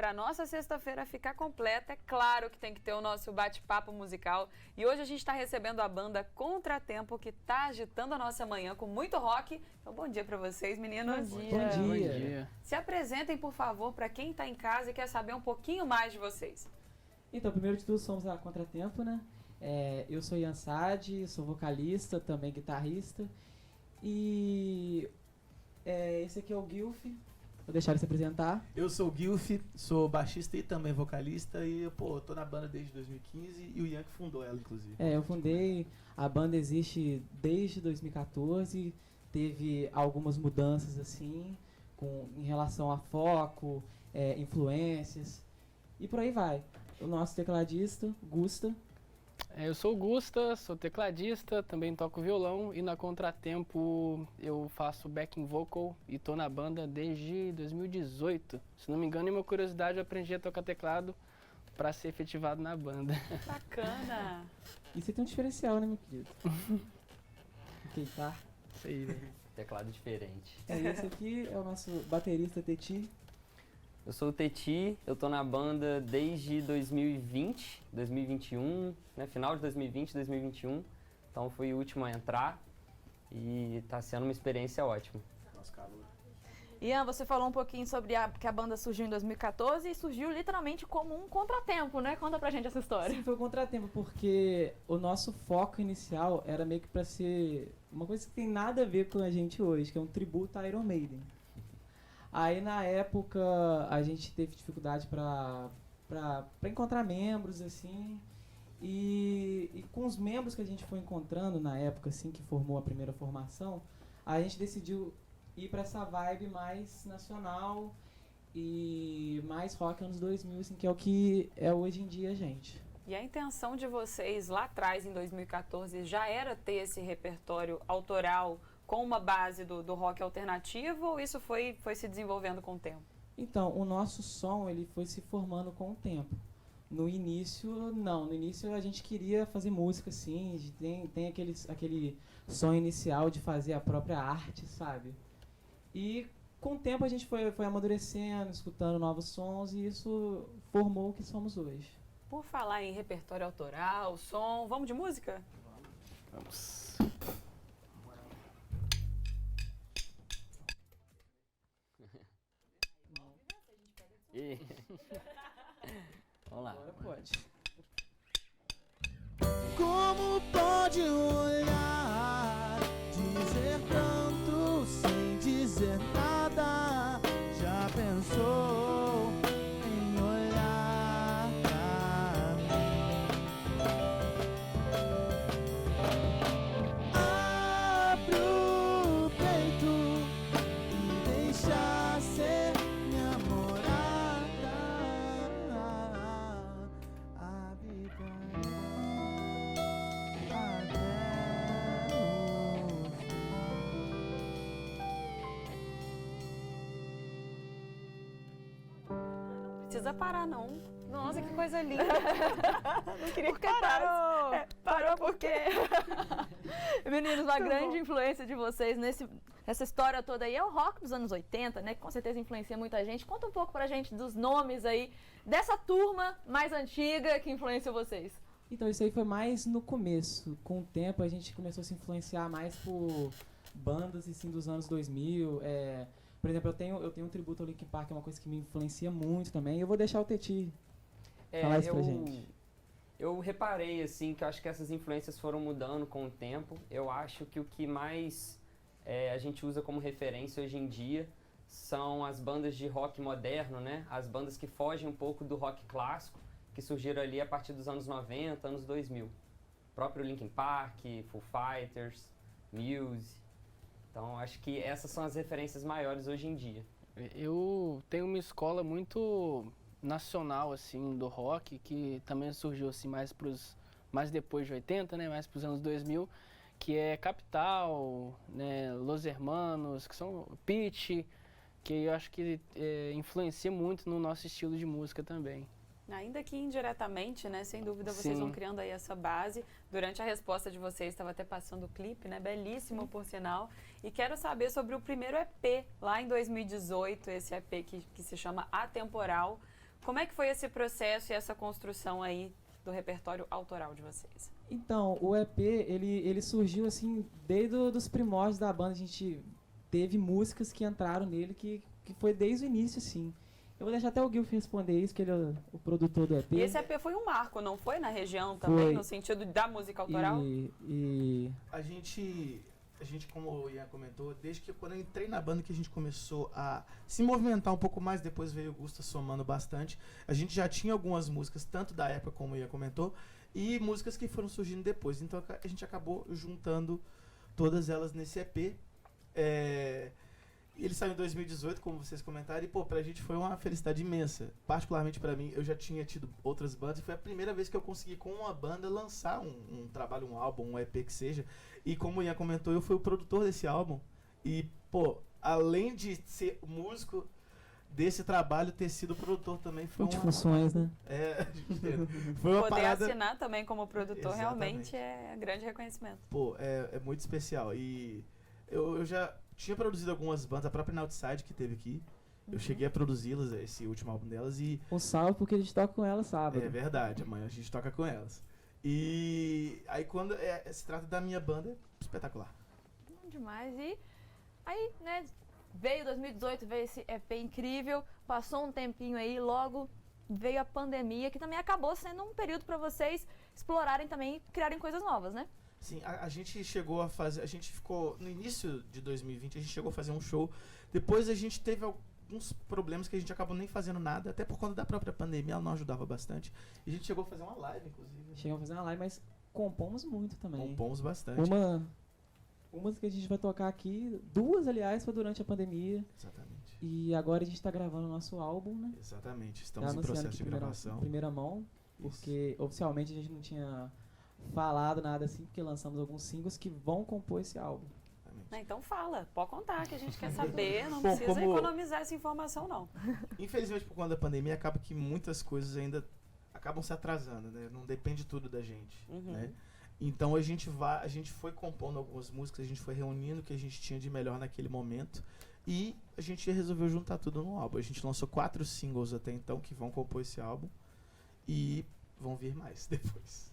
para nossa sexta-feira ficar completa, é claro que tem que ter o nosso bate-papo musical. E hoje a gente está recebendo a banda Contratempo, que está agitando a nossa manhã com muito rock. Então, bom dia para vocês, meninos. Bom dia. Bom dia. Se apresentem, por favor, para quem está em casa e quer saber um pouquinho mais de vocês. Então, primeiro de tudo, somos a Contratempo, né? Eu sou Ian Sade, sou vocalista, também guitarrista. E esse aqui é o Guilf. Vou deixar ele se apresentar. Eu sou o Guilf, sou baixista e também vocalista. E, tô na banda desde 2015 e o Ian que fundou ela, inclusive. Eu fundei, a banda existe desde 2014. Teve algumas mudanças, assim, em relação a foco, influências. E por aí vai. O nosso tecladista, Gusta. Eu sou o Gusta, sou tecladista, também toco violão e na Contratempo eu faço backing vocal e tô na banda desde 2018. Se não me engano, em uma curiosidade, eu aprendi a tocar teclado para ser efetivado na banda. Bacana! E você tem um diferencial, né, meu querido? Ok, tá? Isso aí, velho. Teclado diferente. Esse aqui é o nosso baterista Teti. Eu sou o Teti, eu tô na banda desde 2020, 2021, né, final de 2020, 2021. Então fui o último a entrar e tá sendo uma experiência ótima. Nossa, calor. Ian, você falou um pouquinho sobre que a banda surgiu em 2014 e surgiu literalmente como um contratempo, né? Conta pra gente essa história. Sim, foi um contratempo, porque o nosso foco inicial era meio que pra ser uma coisa que tem nada a ver com a gente hoje, que é um tributo a Iron Maiden. Aí na época a gente teve dificuldade pra encontrar membros, assim, e com os membros que a gente foi encontrando na época, assim, que formou a primeira formação, a gente decidiu ir pra essa vibe mais nacional e mais rock anos 2000, assim, que é o que é hoje em dia, gente. E a intenção de vocês lá atrás, em 2014, já era ter esse repertório autoral com uma base do rock alternativo, ou isso foi se desenvolvendo com o tempo? Então, o nosso som ele foi se formando com o tempo. No início, não. No início a gente queria fazer música, sim. Tem aquele sonho inicial de fazer a própria arte, sabe? E com o tempo a gente foi amadurecendo, escutando novos sons, e isso formou o que somos hoje. Por falar em repertório autoral, som, vamos de música? Vamos. Vamos lá. Agora pode. Como pode olhar, dizer tanto sem dizer nada? Já pensou em olhar pra mim? Abre o peito e deixa ser minha morada. A vida até o Precisa parar, não. Nossa, que coisa linda. Não queria Por que que parasse. parou? Parou por quê? Meninos, uma grande influência de vocês nessa história toda aí é o rock dos anos 80, né? Que com certeza influencia muita gente. Conta um pouco pra gente dos nomes aí dessa turma mais antiga que influenciou vocês. Então, isso aí foi mais no começo. Com o tempo, a gente começou a se influenciar mais por bandas assim, dos anos 2000. Por exemplo, eu tenho um tributo ao Linkin Park, que é uma coisa que me influencia muito também. Eu vou deixar o Teti falar isso pra gente. Eu reparei, assim, que eu acho que essas influências foram mudando com o tempo. Eu acho que o que mais a gente usa como referência hoje em dia são as bandas de rock moderno, né? As bandas que fogem um pouco do rock clássico, que surgiram ali a partir dos anos 90, anos 2000. O próprio Linkin Park, Foo Fighters, Muse. Então, acho que essas são as referências maiores hoje em dia. Eu tenho uma escola muito nacional, assim, do rock, que também surgiu, assim, mais depois de 80, né? Mais pros anos 2000, que é Capital, né? Los Hermanos, que são Pitty, que eu acho que influencia muito no nosso estilo de música também. Ainda que indiretamente, né? Sem dúvida vocês Sim. vão criando aí essa base. Durante a resposta de vocês, estava até passando o clipe, né? Belíssimo, por sinal. E quero saber sobre o primeiro EP, lá em 2018, esse EP que se chama Atemporal. Como é que foi esse processo e essa construção aí do repertório autoral de vocês? Então, o EP, ele surgiu assim, desde os primórdios da banda. A gente teve músicas que entraram nele que foi desde o início, assim. Eu vou deixar até o Gil responder isso, que ele é o produtor do EP. E esse EP foi um marco, não foi? Na região também, Foi. no sentido da música autoral? E A gente, como o Ian comentou, desde que quando eu entrei na banda que a gente começou a se movimentar um pouco mais, depois veio o Gusta somando bastante. A gente já tinha algumas músicas, tanto da época como o Ian comentou, e músicas que foram surgindo depois. Então a gente acabou juntando todas elas nesse EP. Ele saiu em 2018, como vocês comentaram, e pra gente foi uma felicidade imensa. Particularmente pra mim, eu já tinha tido outras bandas, e foi a primeira vez que eu consegui, com uma banda, lançar um trabalho, um álbum, um EP que seja. E como o Ian comentou, eu fui o produtor desse álbum. E, além de ser músico desse trabalho, ter sido produtor também foi multifunções, né? foi uma Poder parada... assinar também como produtor Exatamente. realmente é grande reconhecimento. É muito especial. E eu já tinha produzido algumas bandas, a própria Nautside que teve aqui. Eu cheguei a produzi-las, esse último álbum delas, e... Um salve porque a gente toca com elas sábado. É verdade, amanhã a gente toca com elas. E aí quando se trata da minha banda, é espetacular. Demais. E aí, né, veio 2018, veio esse EP incrível, passou um tempinho aí, logo veio a pandemia, que também acabou sendo um período para vocês explorarem também e criarem coisas novas, né? Sim, a gente chegou a fazer, a gente ficou, no início de 2020, a gente chegou a fazer um show, depois a gente teve alguns problemas que a gente acabou nem fazendo nada, até por conta da própria pandemia, ela não ajudava bastante, e a gente chegou a fazer uma live, inclusive. Chegamos a fazer uma live, mas compomos muito também. Compomos bastante. Uma que a gente vai tocar aqui, duas, aliás, foi durante a pandemia. Exatamente. E agora a gente tá gravando o nosso álbum, né? Exatamente, Tá estamos em anunciando processo aqui de em gravação. primeira mão, porque oficialmente a gente não tinha falado nada assim, porque lançamos alguns singles que vão compor esse álbum. Então fala, pode contar que a gente quer saber, não Bom, precisa economizar essa informação não. Infelizmente, por conta da pandemia, acaba que muitas coisas ainda acabam se atrasando, né? Não depende tudo da gente, né? Então a gente foi compondo algumas músicas, a gente foi reunindo o que a gente tinha de melhor naquele momento e a gente resolveu juntar tudo num álbum. A gente lançou 4 singles até então que vão compor esse álbum e vão vir mais depois.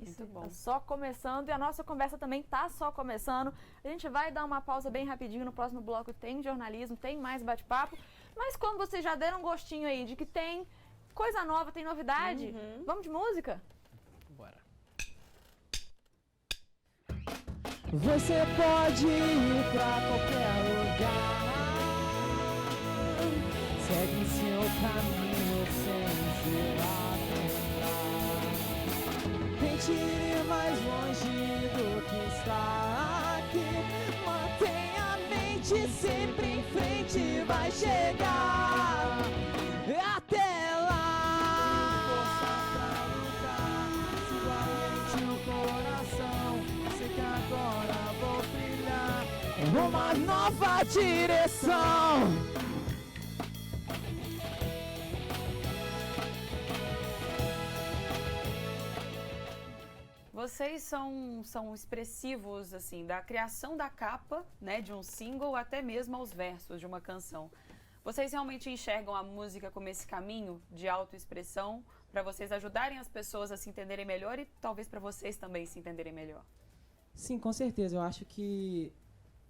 Isso, Muito bom. tá só começando e a nossa conversa também tá só começando. A gente vai dar uma pausa bem rapidinho, no próximo bloco tem jornalismo, tem mais bate-papo, mas como vocês já deram um gostinho aí de que tem coisa nova, tem novidade, vamos de música? Bora. Você pode ir pra qualquer lugar, segue seu caminho sem se lamentar. Tente ir mais longe do que está aqui. Mantenha a mente sempre em frente, vai chegar até lá. Força pra lutar, siga a mente e o coração. Sei que agora vou brilhar uma nova direção. Vocês são expressivos, assim, da criação da capa, né, de um single, até mesmo aos versos de uma canção. Vocês realmente enxergam a música como esse caminho de autoexpressão para vocês ajudarem as pessoas a se entenderem melhor e talvez para vocês também se entenderem melhor? Sim, com certeza. Eu acho que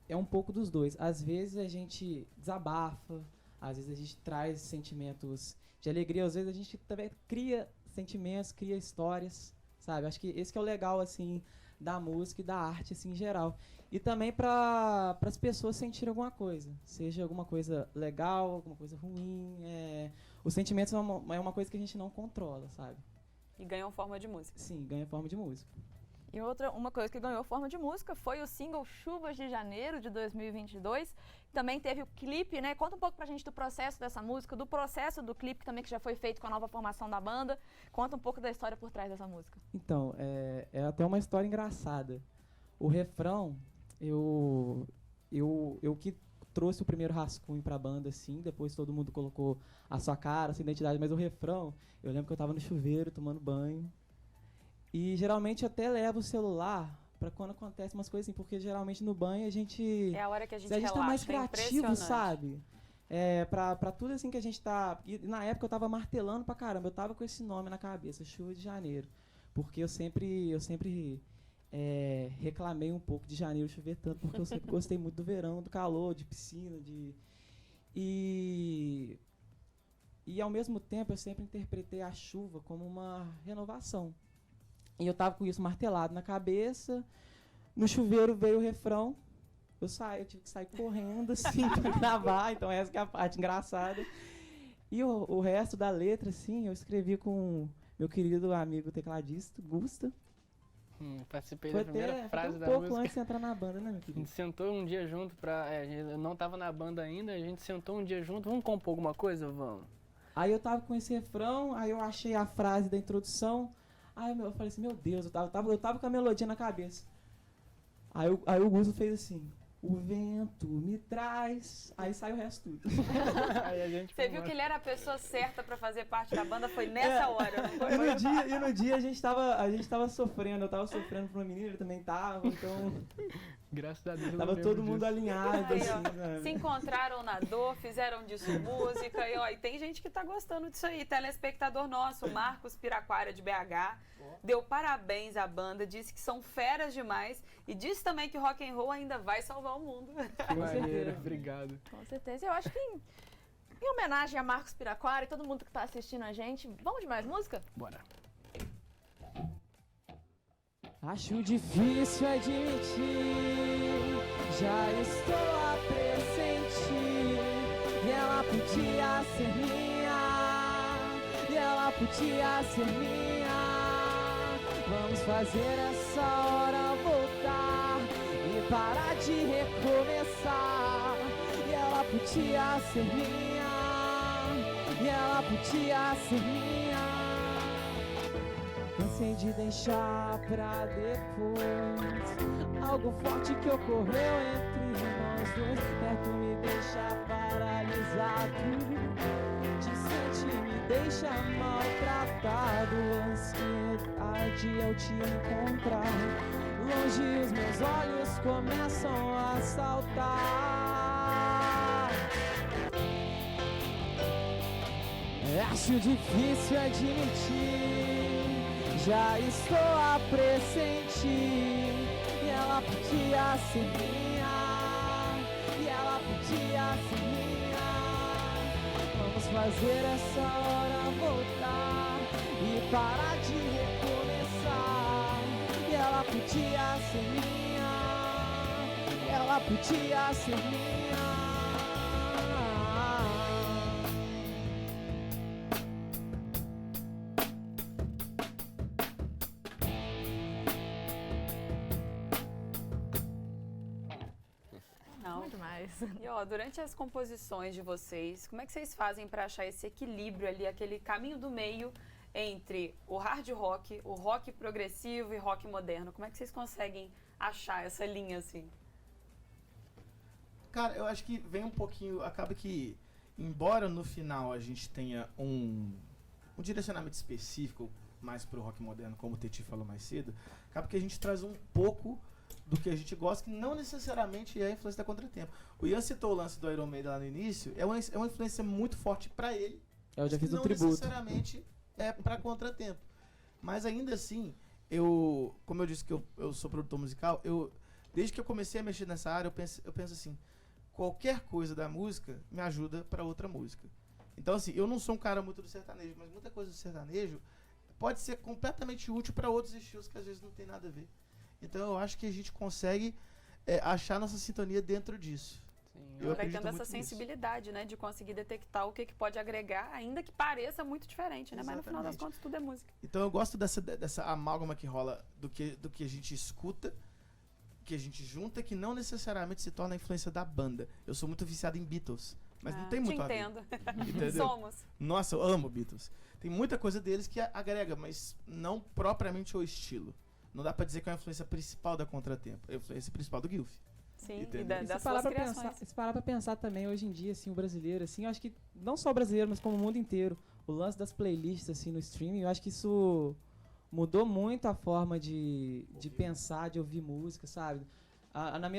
é um pouco dos dois. Às vezes a gente desabafa, às vezes a gente traz sentimentos de alegria, às vezes a gente também cria sentimentos, cria histórias, sabe? Acho que esse que é o legal, assim, da música e da arte, assim, em geral. E também para as pessoas sentirem alguma coisa, seja alguma coisa legal, alguma coisa ruim. Os sentimentos é uma coisa que a gente não controla, sabe? E ganham forma de música. Sim, ganha forma de música. E uma coisa que ganhou forma de música foi o single Chuvas de Janeiro de 2022. Também teve o clipe, né? Conta um pouco pra gente do processo dessa música, do processo do clipe também que já foi feito com a nova formação da banda. Conta um pouco da história por trás dessa música. Então, é até uma história engraçada. O refrão, eu que trouxe o primeiro rascunho pra banda, assim, depois todo mundo colocou a sua cara, a sua identidade, mas o refrão, eu lembro que eu tava no chuveiro tomando banho. E geralmente até levo o celular pra quando acontece umas coisas assim, porque geralmente no banho a gente... É a hora que a gente tá relaxa, mais é criativo, impressionante. sabe? pra tudo assim que a gente tá... E na época eu tava martelando pra caramba, eu tava com esse nome na cabeça, Chuva de Janeiro. Porque eu sempre reclamei um pouco de janeiro chover tanto, porque eu sempre gostei muito do verão, do calor, de piscina, E ao mesmo tempo eu sempre interpretei a chuva como uma renovação. E eu tava com isso martelado na cabeça, no chuveiro veio o refrão, eu tive que sair correndo assim pra gravar, então essa que é a parte engraçada. E o resto da letra, assim, eu escrevi com meu querido amigo tecladista, Gusta. Participei da primeira frase um da pouco música. antes de entrar na banda, né, meu A querido? gente sentou um dia junto eu não tava na banda ainda, a gente sentou um dia junto, vamos compor alguma coisa? Vamos. Aí eu tava com esse refrão, aí eu achei a frase da introdução, aí eu falei assim, meu Deus, eu tava com a melodia na cabeça. Aí o Gusto fez assim, o vento me traz, aí sai o resto tudo. Aí a gente Você viu que ele era a pessoa certa pra fazer parte da banda, foi nessa hora, não foi? E no dia a gente tava sofrendo, eu tava sofrendo pra uma menina, ele também tava, então Graças a Deus eu tava lembro todo mundo disso. alinhado, Aí, assim, ó, sabe? se encontraram na dor, fizeram disso música, e tem gente que tá gostando disso aí. Telespectador nosso, o Marcos Piraquara de BH, deu parabéns à banda, disse que são feras demais e disse também que rock and roll ainda vai salvar o mundo. Maneiro, obrigado. Com certeza. Eu acho que em homenagem a Marcos Piraquara e todo mundo que tá assistindo a gente, vamos de mais música? Bora. Acho difícil admitir, já estou a pressentir. E ela podia ser minha, e ela podia ser minha. Vamos fazer essa hora voltar e parar de recomeçar. E ela podia ser minha, e ela podia ser minha. Cansei de deixar pra depois algo forte que ocorreu entre nós dois. Perto me deixa paralisado, distante me deixa maltratado. Ansiedade ao te encontrar, longe os meus olhos começam a saltar. Acho difícil admitir, já estou a pressentir. E ela podia ser minha, e ela podia ser minha. Vamos fazer essa hora voltar e parar de recomeçar. E ela podia ser minha, e ela podia ser minha. Não. Muito mais. E durante as composições de vocês, como é que vocês fazem para achar esse equilíbrio ali, aquele caminho do meio entre o hard rock, o rock progressivo e rock moderno? Como é que vocês conseguem achar essa linha assim? Cara, eu acho que vem um pouquinho, acaba que, embora no final a gente tenha um direcionamento específico mais pro rock moderno, como o Teti falou mais cedo, acaba que a gente traz um pouco do que a gente gosta, que não necessariamente é a influência da Contratempo. O Ian citou o lance do Iron Maiden lá no início, é uma influência muito forte pra ele, Eu já fiz um não tributo. necessariamente é pra Contratempo. Mas ainda assim, como eu disse que eu sou produtor musical, desde que eu comecei a mexer nessa área, eu penso assim, qualquer coisa da música me ajuda pra outra música. Então assim, eu não sou um cara muito do sertanejo, mas muita coisa do sertanejo pode ser completamente útil pra outros estilos que às vezes não tem nada a ver. Então eu acho que a gente consegue achar nossa sintonia dentro disso. Sim, Eu Vai acredito tendo essa muito nisso. sensibilidade, né, de conseguir detectar o que pode agregar, ainda que pareça muito diferente, né? Mas no final das Exatamente. contas tudo é música. Então eu gosto dessa amálgama que rola do que a gente escuta, que a gente junta, que não necessariamente se torna a influência da banda. Eu sou muito viciado em Beatles, mas não tem muito Te a ver. entendo. Entendeu? Somos. Nossa, eu amo Beatles. Tem muita coisa deles que agrega, mas não propriamente o estilo. Não dá pra dizer que é a influência principal da Contratempo. É a influência principal do Guilf. Sim, Entendeu? e das Se suas parar pra criações. pensar, se parar pra pensar também, hoje em dia, assim, o brasileiro, assim, eu acho que não só o brasileiro, mas como o mundo inteiro, o lance das playlists, assim, no streaming, eu acho que isso mudou muito a forma de pensar, de ouvir música, sabe? Na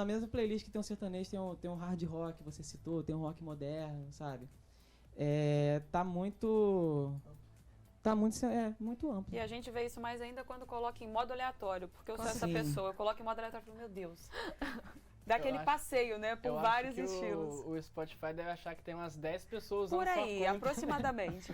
mesma playlist que tem um sertanejo, tem um hard rock, você citou, tem um rock moderno, sabe? Muito amplo. E a gente vê isso mais ainda quando coloca em modo aleatório, porque eu sou essa Sim. pessoa, eu coloco em modo aleatório e falo, meu Deus. Dá aquele acho- passeio, né, por Eu vários acho que estilos. o Spotify deve achar que tem umas 10 pessoas usando Por sua aí, conta. aproximadamente.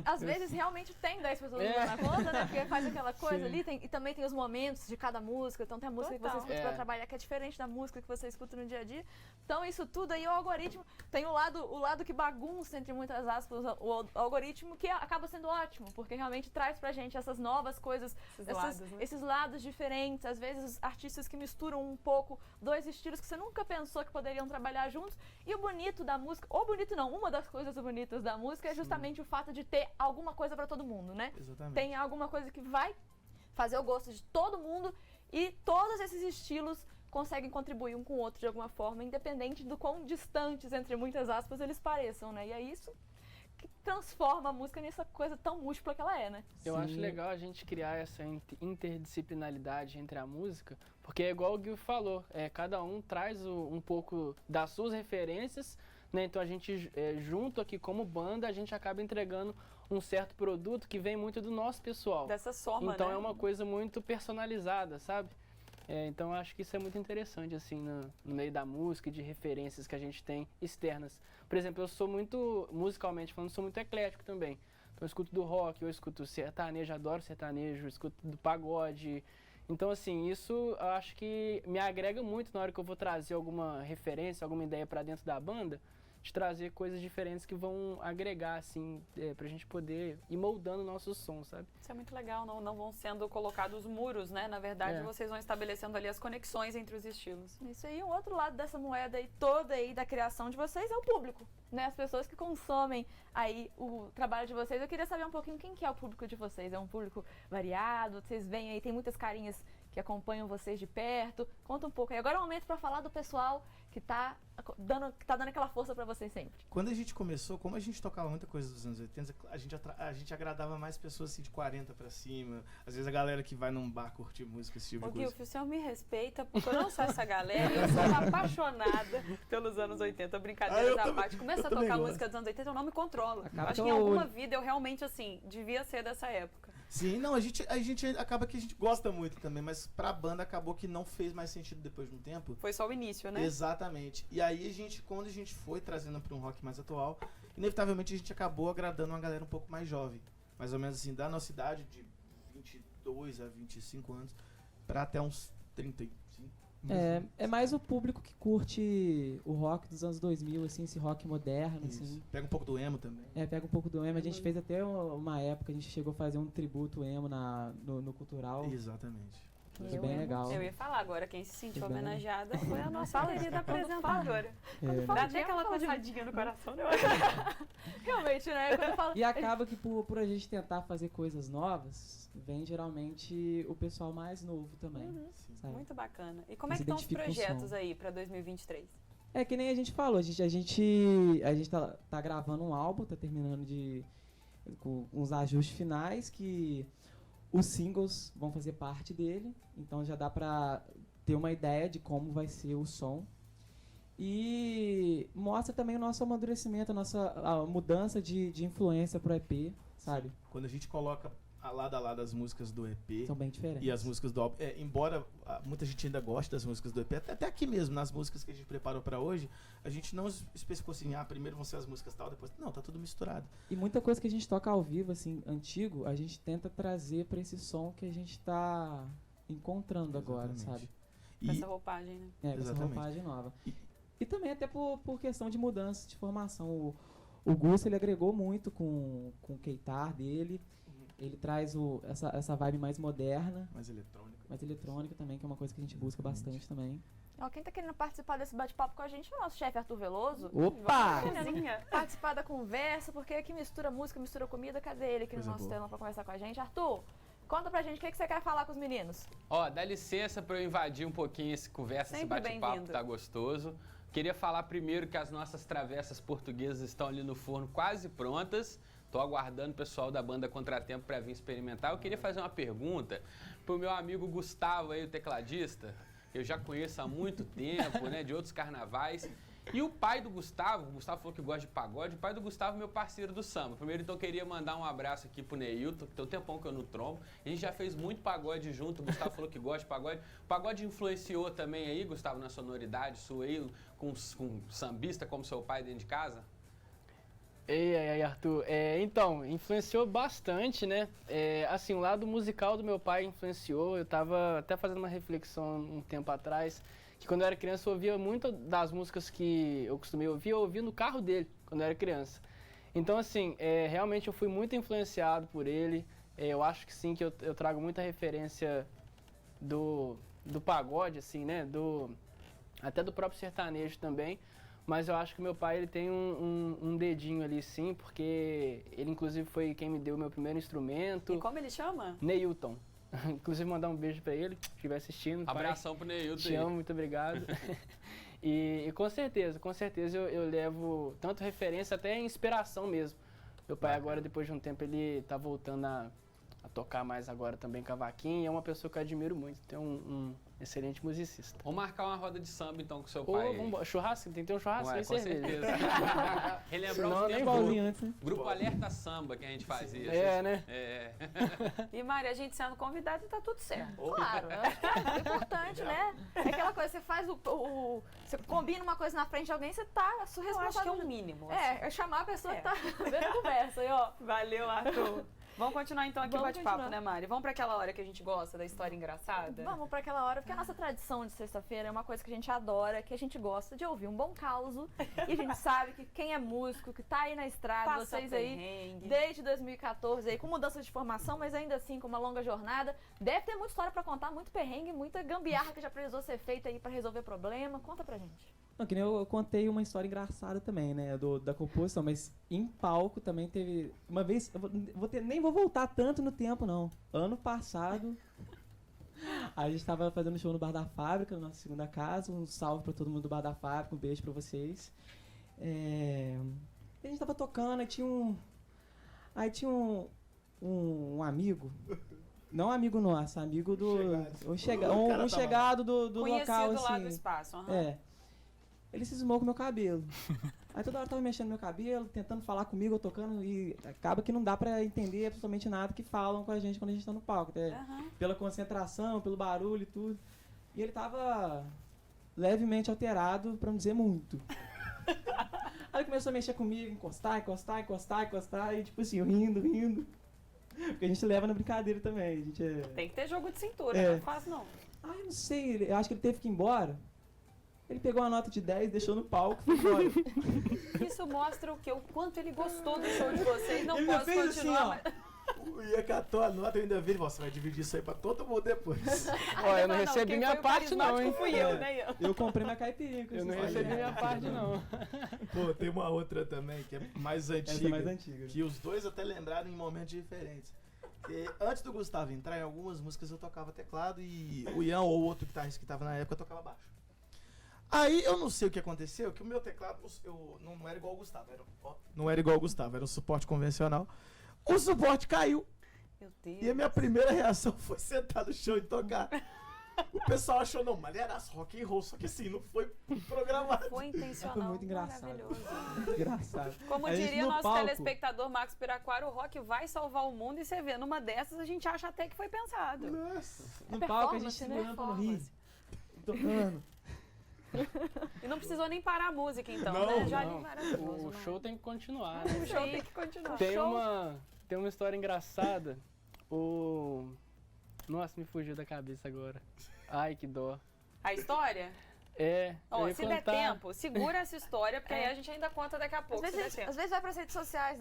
Às vezes realmente tem 10 pessoas É. usando a conta, né? Porque faz aquela coisa Sim. ali, e também tem os momentos de cada música. Então tem a música que você Total. escuta pra É. trabalhar que é diferente da música que você escuta no dia a dia. Então isso tudo aí, o algoritmo, tem o lado que bagunça, entre muitas aspas, o algoritmo, que acaba sendo ótimo, porque realmente traz pra gente essas novas coisas, esses lados diferentes. Às vezes artistas que misturam um pouco dois estilos que você nunca pensou que poderiam trabalhar juntos. E o bonito da música, ou bonito não, uma das coisas bonitas da música é justamente o fato de ter alguma coisa pra todo mundo, né? Exatamente. Tem alguma coisa que vai fazer o gosto de todo mundo e todos esses estilos conseguem contribuir um com o outro de alguma forma, independente do quão distantes, entre muitas aspas, eles pareçam, né? E é isso que transforma a música nessa coisa tão múltipla que ela é, né? Eu acho Sim. legal a gente criar essa interdisciplinaridade entre a música, porque é igual o Gui falou, cada um traz um pouco das suas referências, né? Então a gente, junto aqui como banda, a gente acaba entregando um certo produto que vem muito do nosso pessoal. Dessa soma, Então né? é uma coisa muito personalizada, sabe? Então eu acho que isso é muito interessante, assim, no meio da música e de referências que a gente tem externas. Por exemplo, eu sou muito, musicalmente falando, sou muito eclético também. Então eu escuto do rock, eu escuto sertanejo, adoro sertanejo, eu escuto do pagode. Então, assim, isso eu acho que me agrega muito na hora que eu vou trazer alguma referência, alguma ideia pra dentro da banda, de trazer coisas diferentes que vão agregar, assim, pra gente poder ir moldando o nosso som, sabe? Isso é muito legal, não vão sendo colocados muros, né? Na verdade, vocês vão estabelecendo ali as conexões entre os estilos. Isso aí, um outro lado dessa moeda aí, toda aí da criação de vocês é o público, né? As pessoas que consomem aí o trabalho de vocês. Eu queria saber um pouquinho quem que é o público de vocês. É um público variado? Vocês veem aí, tem muitas carinhas que acompanham vocês de perto. Conta um pouco aí. Agora é o momento para falar do pessoal que tá dando aquela força para vocês sempre. Quando a gente começou, como a gente tocava muita coisa dos anos 80, a gente agradava mais pessoas assim de 40 pra cima. Às vezes a galera que vai num bar curtir música, esse tipo Ô, de coisa. Gui, o senhor me respeita, porque eu não sou essa galera, eu sou uma apaixonada pelos anos 80, brincadeiras eu à também- parte. Começa eu a também tocar gosto. música dos anos 80, eu não me controlo. Acaba Acho que que em eu- alguma vida eu realmente, assim, devia ser dessa época. Sim, não, a gente acaba que a gente gosta muito também, mas pra banda acabou que não fez mais sentido depois de um tempo. Foi só o início, né? Exatamente. E aí quando a gente foi trazendo pra um rock mais atual, inevitavelmente a gente acabou agradando uma galera um pouco mais jovem. Mais ou menos assim, da nossa idade, de 22 a 25 anos, pra até uns 35. É mais o público que curte o rock dos anos 2000, assim, esse rock moderno, Isso. assim. Pega um pouco do emo também. Pega um pouco do emo. A gente fez até uma época, a gente chegou a fazer um tributo emo no Cultural. Exatamente. Foi bem legal. Eu ia falar agora, quem se sentiu Foi bem homenageada foi a nossa querida apresentadora. É. Dá até aquela coçadinha no coração, né? Realmente, né? Quando eu falo, E acaba que por a gente tentar fazer coisas novas, vem geralmente o pessoal mais novo também. Sim. Sabe? Muito bacana. E como é Se que estão os identifica com o projetos som. aí pra 2023? É que nem a gente falou, a gente tá gravando um álbum, tá terminando com uns ajustes finais que os singles vão fazer parte dele, então já dá pra ter uma ideia de como vai ser o som. E mostra também o nosso amadurecimento, a mudança de influência pro EP, sabe? Quando a gente coloca a lado as músicas do EP São bem diferentes. e as músicas do álbum, embora muita gente ainda goste das músicas do EP, até aqui mesmo, nas músicas que a gente preparou pra hoje, a gente não especificou assim, primeiro vão ser as músicas tal, depois... Não, tá tudo misturado. E muita coisa que a gente toca ao vivo, assim, antigo, a gente tenta trazer pra esse som que a gente tá encontrando agora, Exatamente. sabe? Com E essa roupagem, né? Com essa Exatamente. roupagem nova. E também até por questão de mudança de formação. O Gus, ele agregou muito com o Keitar dele. Ele traz essa vibe mais moderna, mais eletrônica. mais eletrônica também, que é uma coisa que a gente busca bastante também. ó, quem tá querendo participar desse bate-papo com a gente é o nosso chefe Arthur Veloso. Opa! Belezinha. Participar da conversa, porque aqui mistura música, mistura comida. Cadê ele aqui Coisa no nosso boa. telão pra conversar com a gente? Arthur, conta pra gente o que você quer falar com os meninos. Ó, dá licença para eu invadir um pouquinho esse conversa, esse Sempre bate-papo bem-vindo. tá gostoso. Queria falar primeiro que as nossas travessas portuguesas estão ali no forno quase prontas. Tô aguardando o pessoal da banda Contratempo para vir experimentar. Eu queria fazer uma pergunta pro meu amigo Gustavo aí, o tecladista. eu já conheço há muito tempo, né, de outros carnavais. E o pai do Gustavo, o Gustavo falou que gosta de pagode, o pai do Gustavo é meu parceiro do samba. Primeiro, então, eu queria mandar um abraço aqui pro Neilton, que tem um tempão que eu não trombo. A gente já fez muito pagode junto, o Gustavo falou que gosta de pagode. O pagode influenciou também aí, Gustavo, na sonoridade sua aí, com sambista como seu pai dentro de casa? Ei, Arthur. Então, influenciou bastante, né? Assim, o lado musical do meu pai influenciou. Eu tava até fazendo uma reflexão um tempo atrás, que quando eu era criança eu ouvia muito das músicas que eu costumei ouvir, eu ouvia no carro dele, quando eu era criança. Então, assim, realmente eu fui muito influenciado por ele. Eu acho que sim, que eu trago muita referência do pagode, assim, né? Até do próprio sertanejo também. Mas eu acho que meu pai ele tem um dedinho ali, sim, porque ele, inclusive, foi quem me deu o meu primeiro instrumento. E como ele chama? Neilton. Inclusive, mandar um beijo pra ele, se estiver assistindo. Abração pro Neilton. Te amo, muito obrigado. E com certeza eu levo tanto referência até inspiração mesmo. Meu pai agora, depois de um tempo, ele tá voltando a tocar mais agora também cavaquinho. E é uma pessoa que eu admiro muito, tem um excelente musicista. Vamos marcar uma roda de samba então com seu pai. Vamos, churrasco, tem que ter um churrasco. Ué, e com cerveja. certeza. Relembrar os tempos igualzinho antes, né? Grupo Alerta Samba que a gente fazia. Né? E Mari, a gente sendo convidado tá tudo certo. Claro, eu acho que é importante, né? É aquela coisa, você faz você combina uma coisa na frente de alguém, você tá a sua Eu acho que é responsabilidade. o mínimo. É chamar a pessoa que tá vendo a conversa aí, ó. Valeu, Arthur. Vamos continuar então aqui o Vamos bate-papo, continuar. né, Mari? Vamos pra aquela hora que a gente gosta da história engraçada? Vamos pra aquela hora, porque a nossa tradição de sexta-feira é uma coisa que a gente adora, que a gente gosta de ouvir um bom causo. E a gente sabe que quem é músico, que tá aí na estrada, Passa vocês aí, perrengue. desde 2014, aí, com mudança de formação, mas ainda assim com uma longa jornada, deve ter muita história pra contar, muito perrengue, muita gambiarra que já precisou ser feita aí pra resolver problema. Conta pra gente. Não, que nem eu contei uma história engraçada também, né, da composição, mas em palco também teve uma vez, nem vou voltar tanto no tempo não, ano passado, a gente tava fazendo show no Bar da Fábrica, na nossa segunda casa, um salve pra todo mundo do Bar da Fábrica, um beijo pra vocês. A gente tava tocando, aí tinha um amigo, não amigo nosso, amigo um chegado do Conhecido local, lá assim. do espaço. Aham. Ele cismou com o meu cabelo. Aí toda hora tava mexendo no meu cabelo, tentando falar comigo, eu tocando, e acaba que não dá pra entender absolutamente nada que falam com a gente quando a gente tá no palco. Pela concentração, pelo barulho e tudo. E ele tava levemente alterado, pra não dizer muito. Aí ele começou a mexer comigo, encostar, e tipo assim, rindo. Porque a gente leva na brincadeira também. A gente Tem que ter jogo de cintura, É. não é fácil não. Ah, eu não sei, eu acho que ele teve que ir embora. Ele pegou uma nota de 10, deixou no palco e foi embora. Isso mostra o quê? O quanto ele gostou do show de vocês. Não Ele ainda posso fez continuar, assim, mas... O Ian catou a nota, eu ainda vi ele falou, você vai dividir isso aí pra todo mundo depois. Ó, eu não recebi quem minha foi o parte não, hein? carismático fui eu, né, Ian? Eu comprei minha caipirinha com Eu não isso aí. recebi minha parte não. Pô, tem uma outra também, que é mais antiga. Essa é mais antiga. Que os dois até lembraram em momentos diferentes. E antes do Gustavo entrar, em algumas músicas eu tocava teclado e o Ian ou outro guitarrista que tava na época tocava baixo. Aí eu não sei o que aconteceu, que o meu teclado não era igual ao Gustavo, não era igual ao Gustavo, era um suporte convencional. O suporte caiu. Meu Deus. E a minha primeira reação foi sentar no chão e tocar. O pessoal achou, não, mas era rock and roll, só que assim, não foi programado. Foi intencional. Foi muito engraçado. Maravilhoso. Muito engraçado. Como A gente diria no nosso palco- telespectador Marcos Piraquara, o rock vai salvar o mundo e você vê, numa dessas a gente acha até que foi pensado. Nossa. No palco a gente performance, né? segurando pra não rir. Tocando. E não precisou nem parar a música então, Não, né? Já Não, maravilhoso. o né? show tem que continuar, né? O show tem que continuar. Tem uma história engraçada. Nossa, me fugiu da cabeça agora. Ai, que dó. A história? Eu Ó, ia se der contar- tempo, segura essa história, porque aí a gente ainda conta daqui a pouco, se der tempo. Às vezes vai pras redes sociais.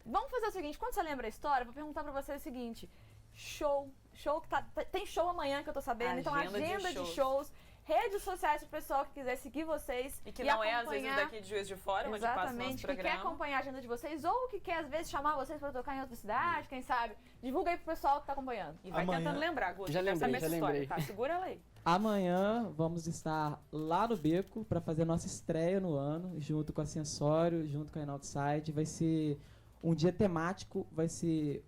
Vamos fazer o seguinte, quando você lembra a história, vou perguntar pra você o seguinte. Show que tem show amanhã que eu tô sabendo, então Agenda de agenda de shows. shows, redes sociais pro pessoal que quiser seguir vocês. E que não é, às vezes, acompanhar- daqui de Juiz de Fora, onde passa o nosso Exatamente, que quer programa. acompanhar a agenda de vocês ou que quer, às vezes, chamar vocês pra tocar em outra cidade, quem sabe. Divulga aí pro pessoal que tá acompanhando. E vai Amanhã. tentando lembrar, Guto. Já eu quero lembrei, saber essa já história, lembrei. tá? Segura ela aí. Amanhã vamos estar lá no Beco para fazer a nossa estreia no ano, junto com a Sensório, junto com a Enaltside. Vai ser um dia temático, vai ser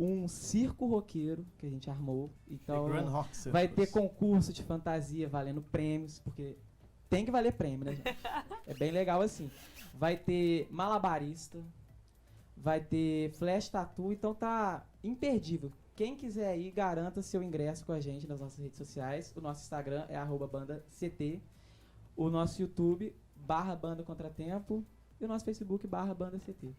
um circo roqueiro que a gente armou. Então, The Grand Rock Circus. vai ter concurso de fantasia valendo prêmios, porque tem que valer prêmio, né, gente? É bem legal assim. Vai ter malabarista, vai ter flash tattoo, então tá imperdível. Quem quiser ir, garanta seu ingresso com a gente nas nossas redes sociais. O nosso Instagram é @bandact, o nosso YouTube @bandacontratempo e o nosso Facebook @bandact.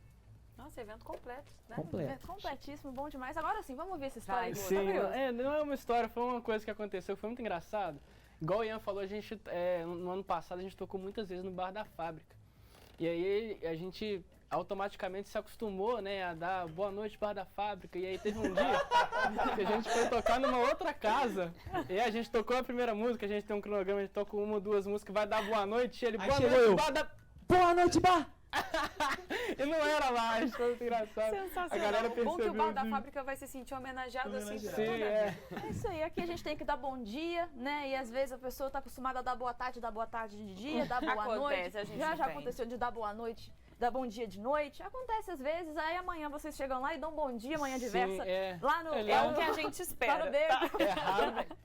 Nossa, evento completo, né? Completo. Completíssimo, bom demais. Agora sim, vamos ver essa história. Vai, aí, Gu, Gu. tá Sim, curioso. não é uma história, foi uma coisa que aconteceu, foi muito engraçado. Igual o Ian falou, a gente, no ano passado, a gente tocou muitas vezes no Bar da Fábrica. E aí a gente automaticamente se acostumou, né, a dar boa noite, Bar da Fábrica. E aí teve um dia que a gente foi tocar numa outra casa. E a gente tocou a primeira música, a gente tem um cronograma, a gente toca uma ou duas músicas, vai dar boa noite, e ele, Aí boa chegou noite, eu. Bar da... Boa noite, Bar! E não era lá, acho que foi muito engraçado. Sensacional. A galera Bom que o percebeu, Bar da assim. Fábrica vai se sentir homenageado assim por Homenageado. toda a Sim, vida. é. É isso aí, aqui a gente tem que dar bom dia, né? E às vezes a pessoa tá acostumada a dar boa tarde de dia, dar boa Acontece, noite. a gente Já entende. aconteceu de dar boa noite, dar bom dia de noite. Acontece às vezes, aí amanhã vocês chegam lá e dão bom dia, amanhã diversa. Sim, é. Lá no. É É lá o que a gente Lá espera. no beco.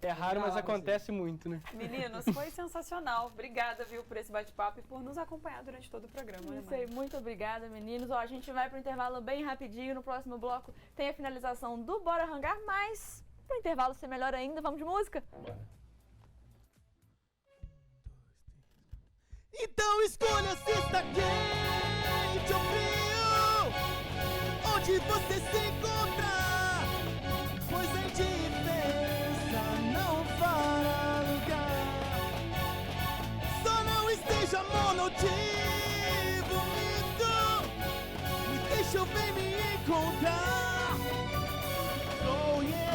É raro, mas Legal, acontece muito, né? Meninos, foi sensacional. Obrigada, viu, por esse bate-papo e por nos acompanhar durante todo o programa. né, Isso aí, muito obrigada, meninos. Ó, a gente vai pro intervalo bem rapidinho. No próximo bloco tem a finalização do Bora Rangar, mas pro intervalo ser melhor ainda, vamos de música? Então escolha se está quente ou frio, onde você se encontrar, pois a indiferença não fará lugar. Só não esteja monotivo, me deixa eu bem me encontrar. Oh yeah.